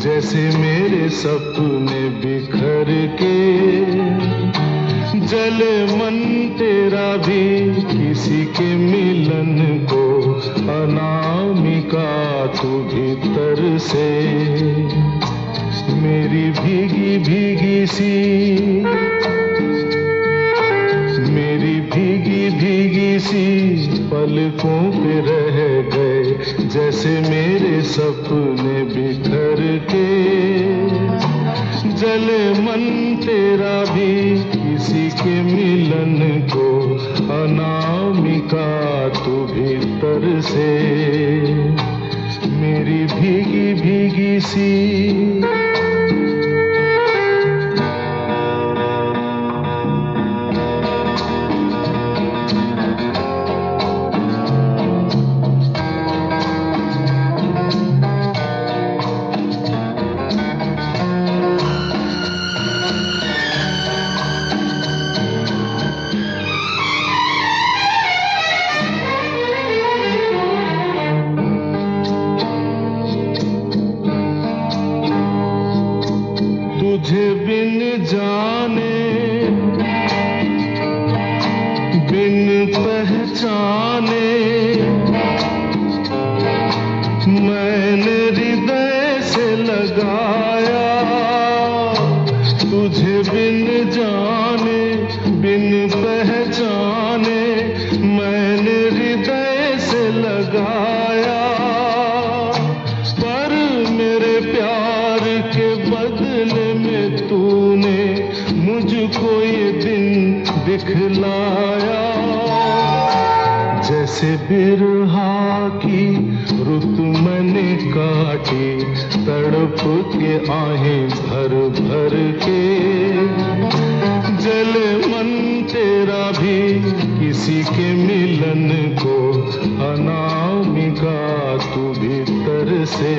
जैसे मेरे सपने बिखर के जले मन तेरा भी किसी के मिलन को, अनामिका तू भीतर से मेरी भीगी भीगी सी, मेरी भीगी भीगी सी पलकों पे रह गए, जैसे मेरे सपने बिखर के जले मन तेरा भी किसी के मिलन को, अनामिका तू भीतर से मेरी भीगी भीगी सी। तुझे बिन जाने बिन पहचाने मैंने हृदय से लगाया, तुझे बिन जाने बिन पहचाने मैंने हृदय से लगाया, पर मेरे प्यार के बदले में तूने मुझको ये दिन दिखलाया। जैसे बिरहा की रुत मैंने काटी, तड़प के आहें भर भर के जले मन तेरा भी किसी के मिलन को, अनामिका तू भीतर से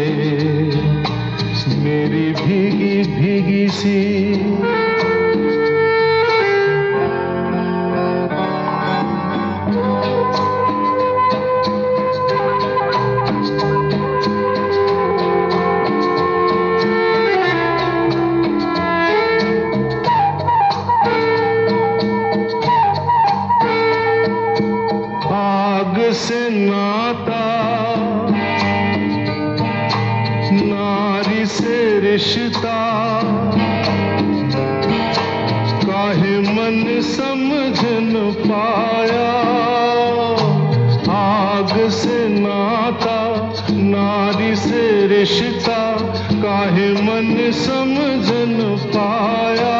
मेरी भीगी भीगी सी। आग से नाता नारी से रिश्ता, काहे मन समझ न पाया। आग से नाता नारी से रिश्ता, काहे मन समझ न पाया।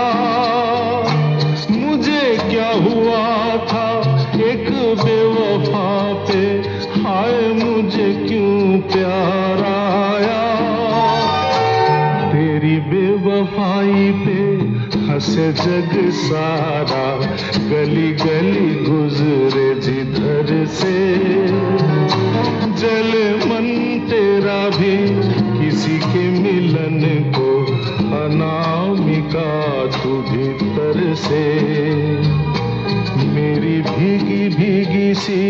मुझे क्या हुआ था एक बेवफा पे, हाय मुझे क्यों प्यार आया। तेरी बेवफाई पे हंसे जग सारा, गली गली गुजरे जिधर से जले मन तेरा भी किसी के मिलन को, अनामिका तू भीतर से मेरी भीगी भीगी सी।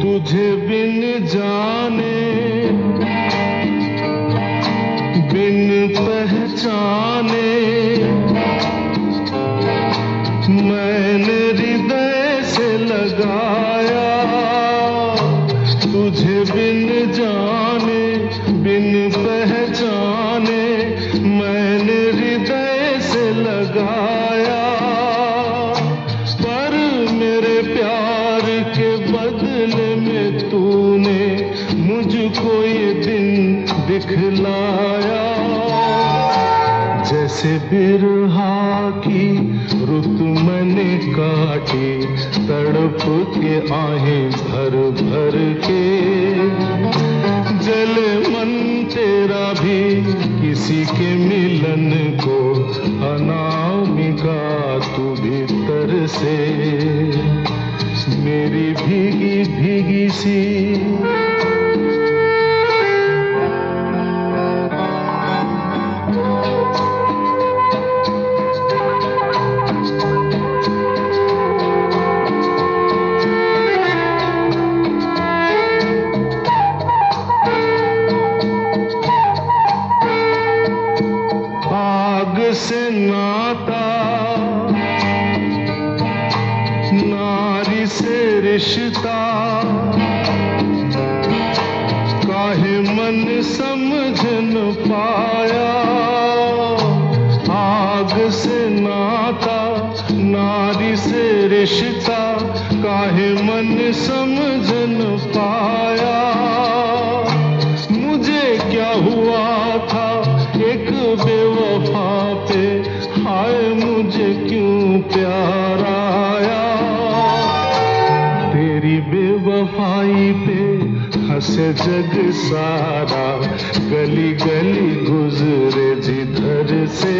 तुझे बिन जाने बिन पहचाने मैंने हृदय से लगाया, तुझे बिन जाने बिन पहचाने मैंने हृदय से लगाया, पर मेरे प्यार के बदले में तूने मुझको ये दिन दिखलाया। जैसे बिरहा की रुत मैंने काटी, तड़प के आहें भर भर के जले मन तेरा किसी के मिलन को अनामिका तू भीतर से मेरी भीगी भीगी सी से नाता नारी से रिश्ता काहे मन समझ न पाया आग से नाता नारी से रिश्ता काहे मन समझ न पाया मुझे क्या हुआ था एक बेवफा पे हाय मुझे क्यों प्यार आया तेरी बेवफाई पे हंसे जग सारा गली गली गुजरे जिधर से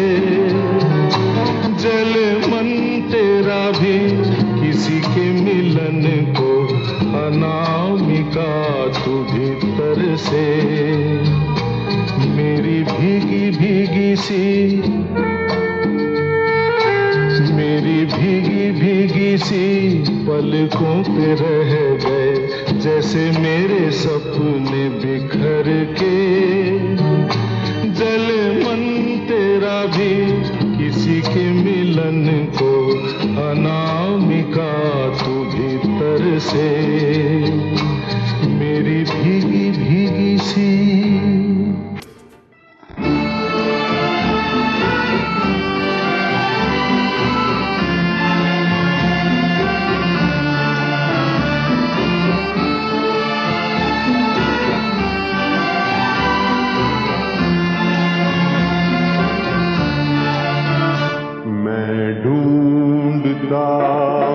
जले मन तेरा भी किसी के मिलन को अनामिका तू भीतर से मेरी भीगी भीगी सी मेरी भीगी भीगी सी पलकों पे रह गए जैसे मेरे सपने बिखर के जले मन तेरा भी किसी के मिलन को अनामिका तू भीतर से मेरी भीगी भीगी सी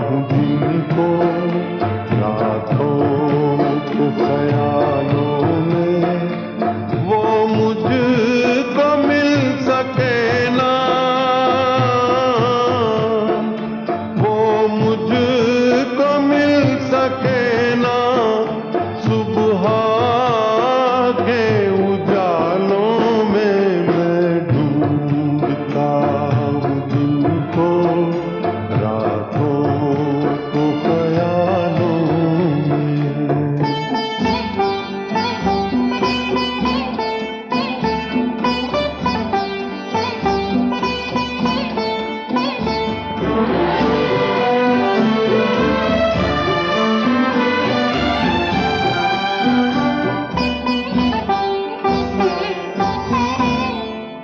हूँ जिनको रातों को ख्यालों में वो मुझको मिल सके ना वो मुझको मिल सके ना सुबह के उजालों में मैं ढूंढता हूँ जिनको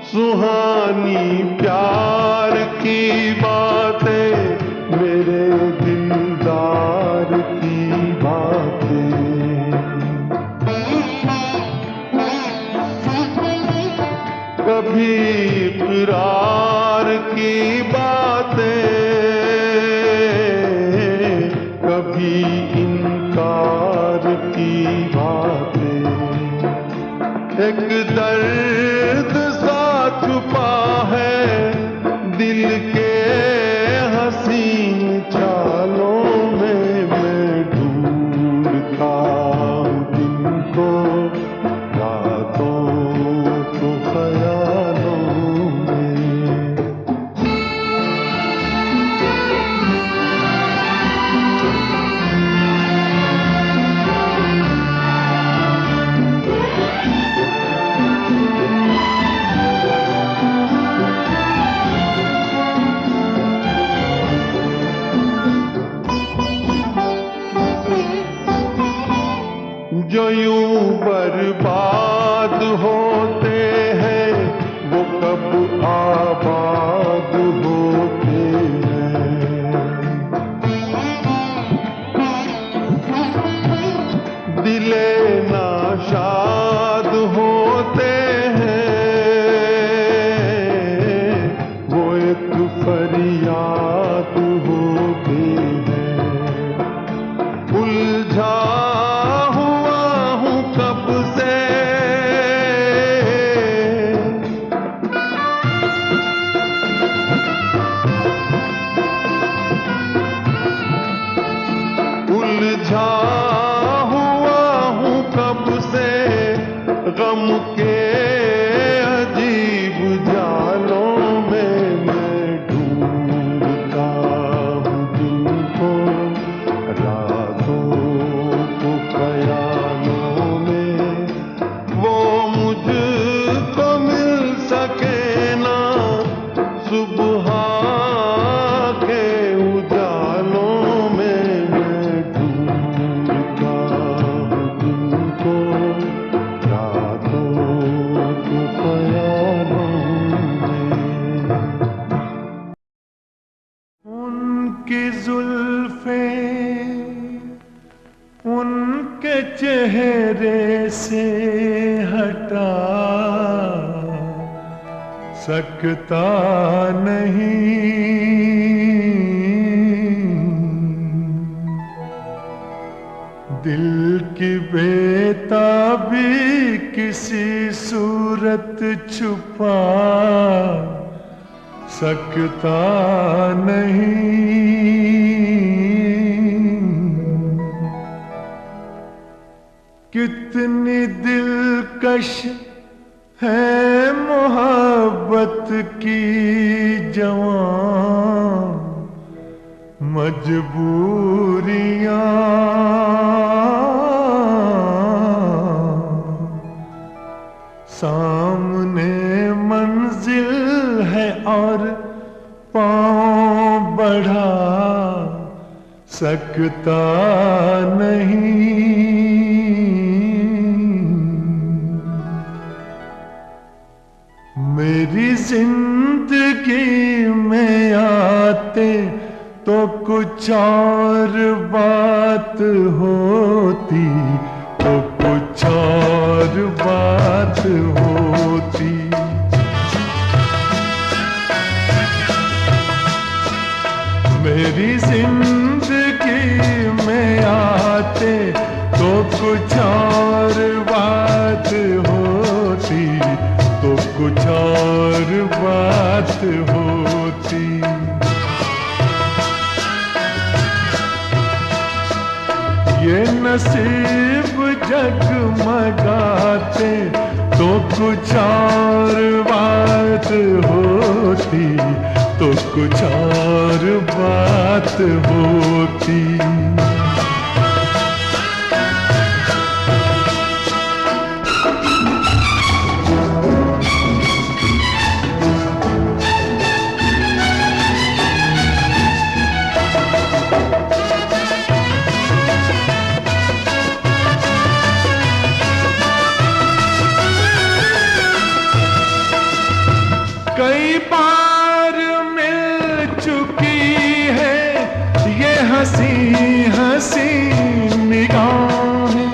सुहानी प्यार की बातें मेरे दिलदार की बातें कभी इकरार की बातें कभी इनकार की बातें एक दर्द सा छुपा है दिल के हसीन चालों में मैं ढूंढता हूँ जिनको रातों को ख्यालों में से हटा सकता नहीं, दिल की बेताबी किसी सूरत छुपा सकता नहीं। कितनी दिलकश है मोहब्बत की जवां मजबूरियां, सामने मंजिल है और पांव बढ़ा सकता नहीं। मेरी जिंदगी में आते तो कुछ और बात होती, तो कुछ और बात होती। मेरी जिंदगी में आते तो कुछ और बात होती, तो कुछ और बात होती। ये नसीब जगमगाते तो कुछ और बात होती, तो कुछ और बात होती। कई बार मिल चुकी है ये हंसी हंसी निगाहें,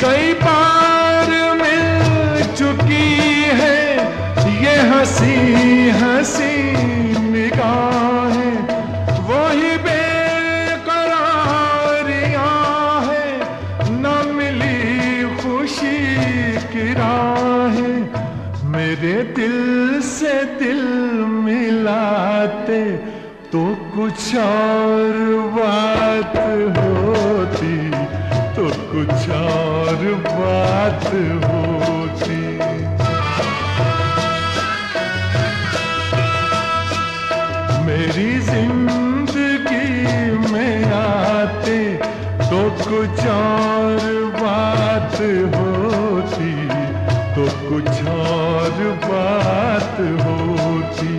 कई बार मिल चुकी है ये हंसी हंसी निगाहें। वही बेकरारियां है न मिली खुशी की राहें। मेरे दिल से दिल मिलाते तो कुछ और बात होती, तो कुछ और बात होती। मेरी जिंदगी में आते तो कुछ और बात होती, तो कुछ और बात होती।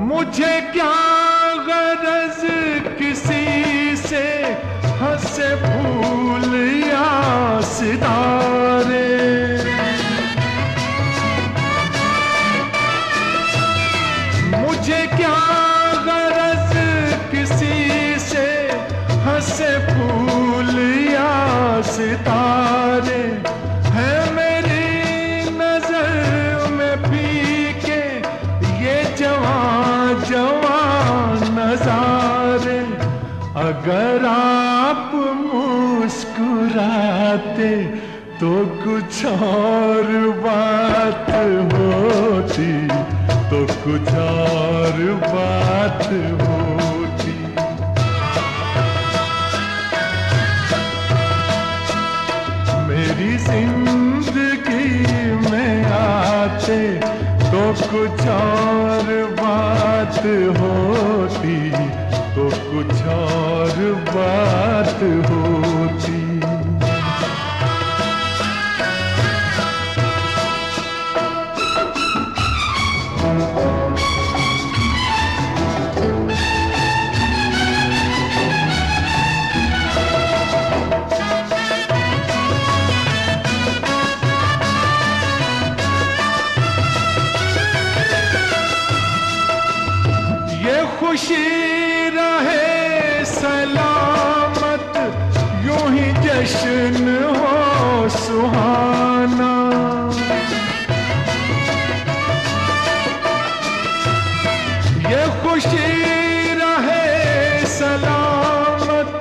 मुझे क्या गरज किसी से हंसे फूल या सितारे, मुझे क्या गरज किसी से हंसे फूल या सितारे। है मेरी नजर में फीके ये जवां जवां नजारे। अगर आप मुस्कुराते तो कुछ और बात होती, तो कुछ और बात होती। मेरी जिंदगी में आते तो कुछ और बात होती, तो कुछ और बात होती। खुशी रहे सलामत, यूं ही जश्न हो सुहाना। ये खुशी रहे सलामत,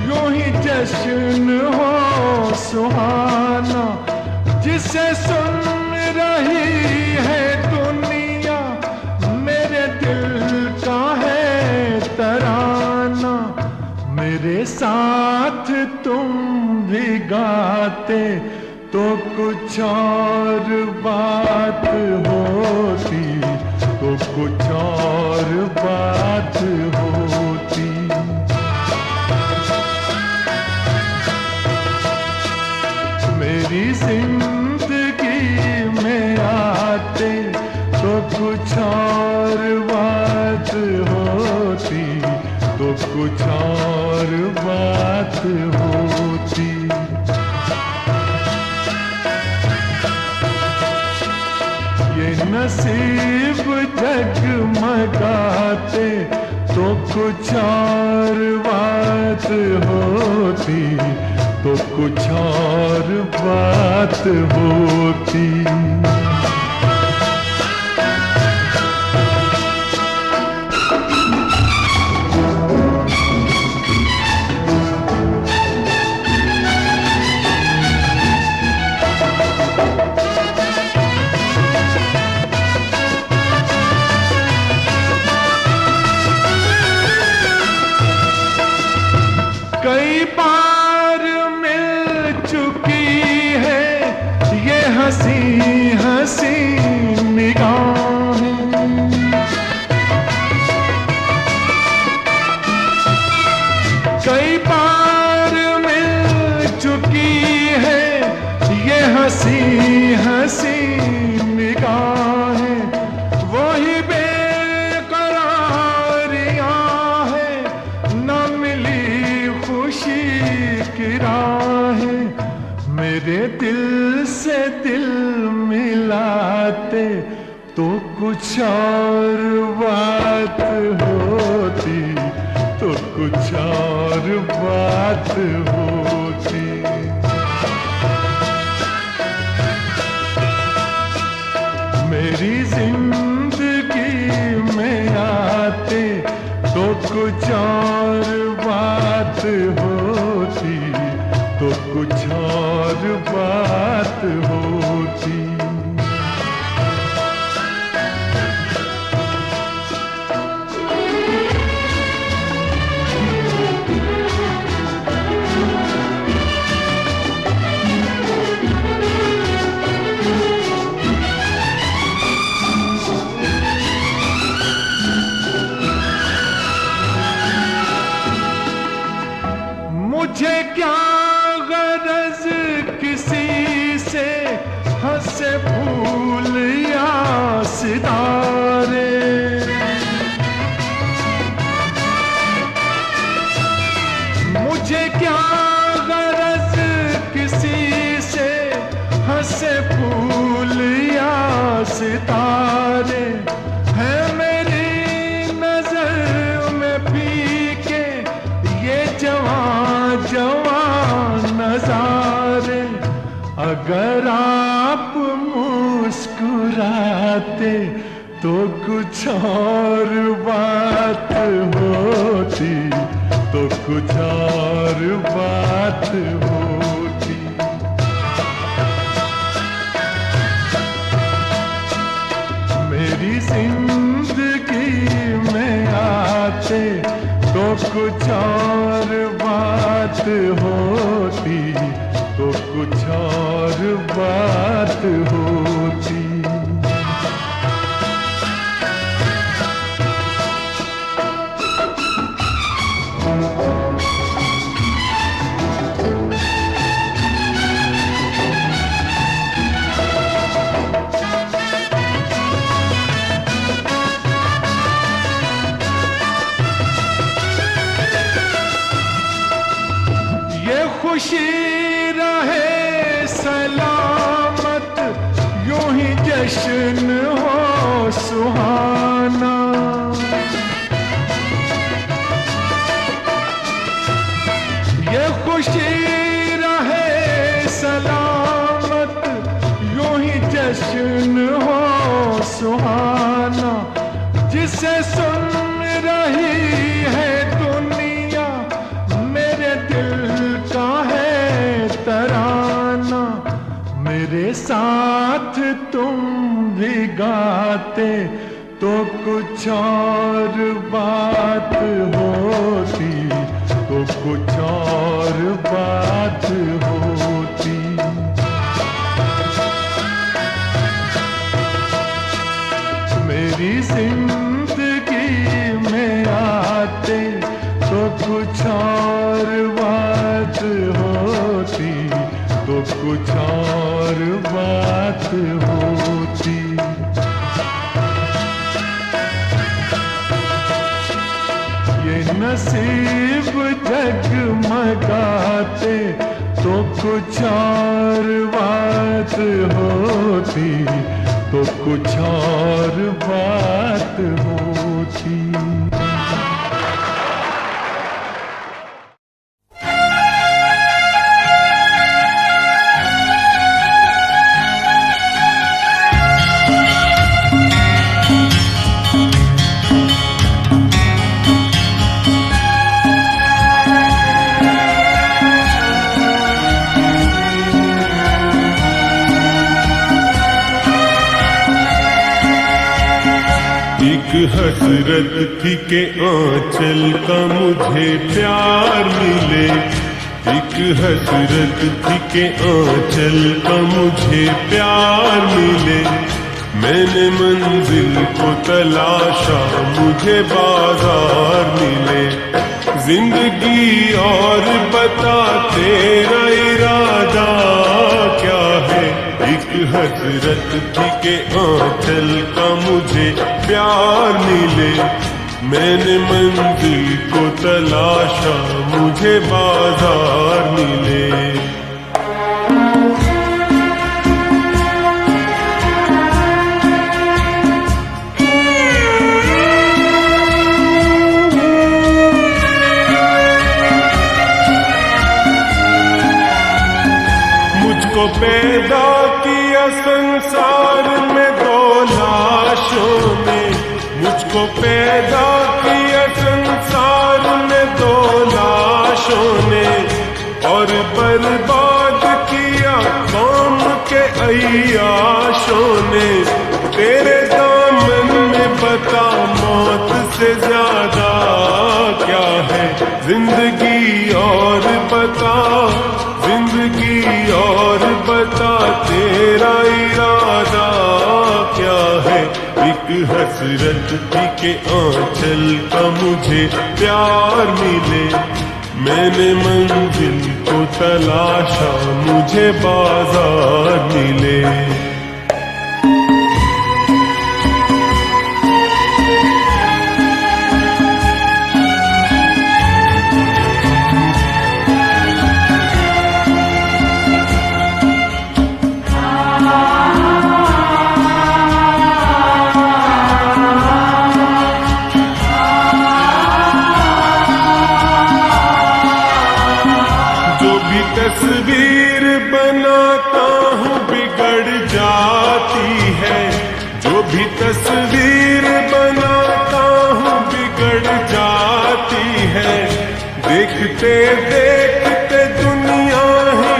यूं ही जश्न हो सुहाना। जिसे सुन रही है दुनिया, मेरे दिल का है तराना। मेरे साथ तुम भी गाते तो कुछ और बात होती, तो कुछ और बात होती। मेरी जिंदगी में आते तो कुछ और बात होती, तो कुछ और बात होती। ये नसीब जगमगाते तो कुछ और बात होती, तो कुछ और बात होती। कई बार मिल चुकी है ये हंसी हंसी निगाहें। कई बार मिल चुकी है ये हंसी हंसी निगाहें। वही मेरे दिल से दिल मिलाते तो कुछ और बात होती, तो कुछ और बात होती। मेरी जिंदगी में आते तो कुछ और बात होती, तो कुछ और बात होती। मुझे क्या गरज किसी से हंसे फूल या सितारे। मुझे क्या गरज किसी से हंसे फूल या सितारे। है मेरी नजर में फीके ये जवान जवान नजारे। अगर आप मुस्कुराते तो कुछ और बात होती, तो कुछ और बात होती। मेरी जिंदगी में आते तो कुछ और बात होती, तो कुछ और बात होती। खुशी रहे सलामत, यूं ही जश्न हो सुहाना। फसाना जिसे सुन रही है दुनिया, मेरे दिल का है तराना। मेरे साथ तुम भी गाते तो कुछ और बात होती, तो कुछ और बात होती। मेरी जिंदगी में आते तो कुछ और बात होती, तो कुछ और बात होती। ये नसीब जगमगाते तो कुछ और बात होती, तो कुछ और बात होती। हसरत थी के आंचल का मुझे प्यार मिले, एक हसरत थी के आंचल का मुझे प्यार मिले। मैंने मंजिल को तलाशा मुझे बाजार मिले। जिंदगी और बता तेरा इरादा क्या है, एक हसरत थी के आंचल का मुझे प्यार मिले। मैंने मंजिल को तलाशा मुझे बाजार मिले। मुझको पैदा किया संसार में दो लाशों ने, मुझको पैदा किया संसार में दो लाशों ने, और बर्बाद किया कौम के अय्याशों ने। तेरे दामन में बता मौत से ज्यादा क्या है, जिंदगी और बता, जिंदगी और बता तेरा इरादा क्या है। एक हसरत थी के आंचल का मुझे प्यार मिले। मैंने मंजिल को तलाशा मुझे बाजार मिले। तस्वीर बनाता हूँ बिगड़ जाती है, जो भी तस्वीर बनाता हूँ बिगड़ जाती है। देखते देखते दुनिया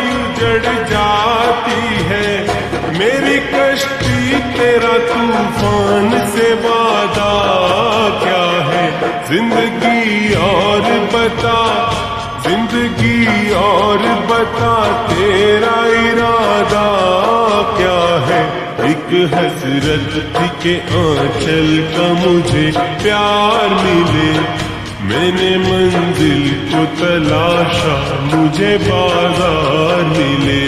ही उजड़ जाती है। मेरी कश्ती तेरा तूफान से वादा क्या है, जिंदगी और बता, जिंदगी और बता तेरा इरादा क्या है। एक हसरत थी के आंचल का मुझे प्यार मिले। मैंने मंजिल को तलाशा मुझे बाजार मिले।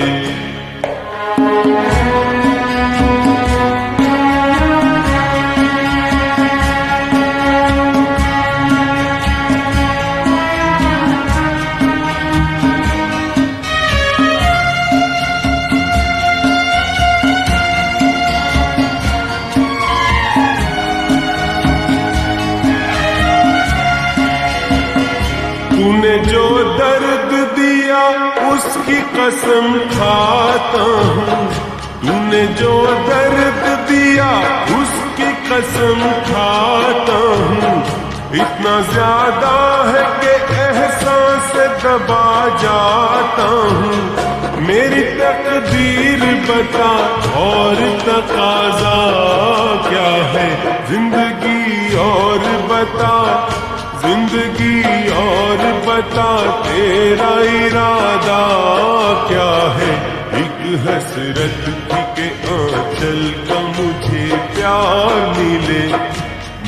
तूने जो दर्द दिया उसकी कसम खाता हूँ, तूने जो दर्द दिया उसकी कसम खाता हूँ, इतना ज्यादा है कि एहसास से दबा जाता हूँ। मेरी तकदीर बता और तकाजा क्या है, जिंदगी और बता, जिंदगी और बता, तेरा इरादा क्या है। एक हसरत थी कि आंचल का मुझे प्यार मिले,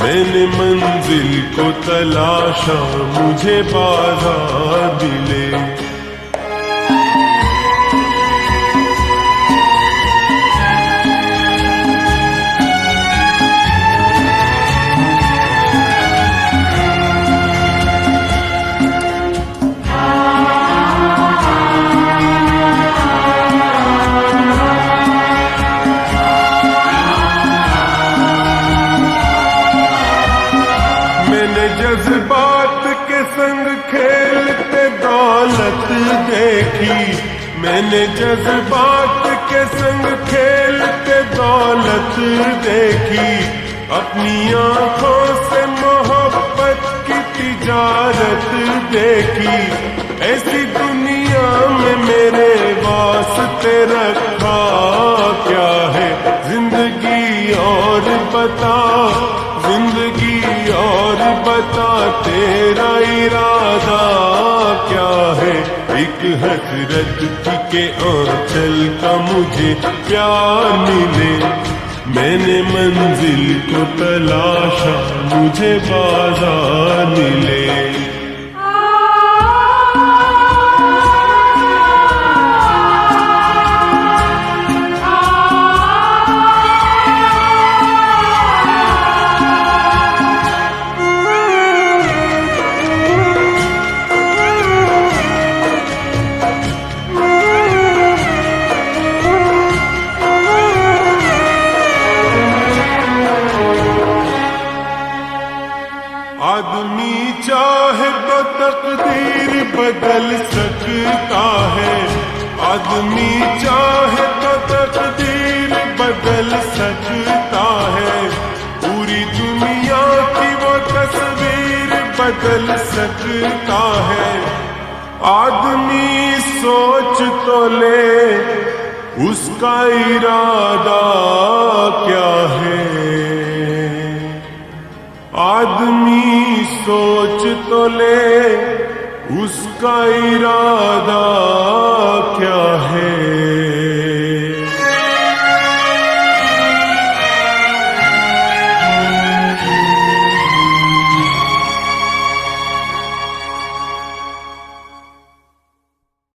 मैंने मंजिल को तलाशा, मुझे बाजार मिले। जज्बात के संग खेलते दौलत देखी, मैंने जज्बात के संग खेलते दौलत देखी। अपनी आंखों से मोहब्बत की तिजारत देखी। ऐसी दुनिया में मेरे वास्ते रखा क्या है, जिंदगी और बता, जिंदगी और बता, तेरा इरादा क्या है। एक हसरत थी के आंचल का मुझे प्यार मिले, मैंने मंजिल को तलाशा, मुझे बाजार मिले। आदमी चाहे तो तकदीर बदल सकता है, आदमी चाहे तो तकदीर बदल सकता है। पूरी दुनिया की वो तस्वीर बदल सकता है। आदमी सोच तो ले, उसका इरादा क्या है। आदमी सोच तो ले, उसका इरादा क्या है।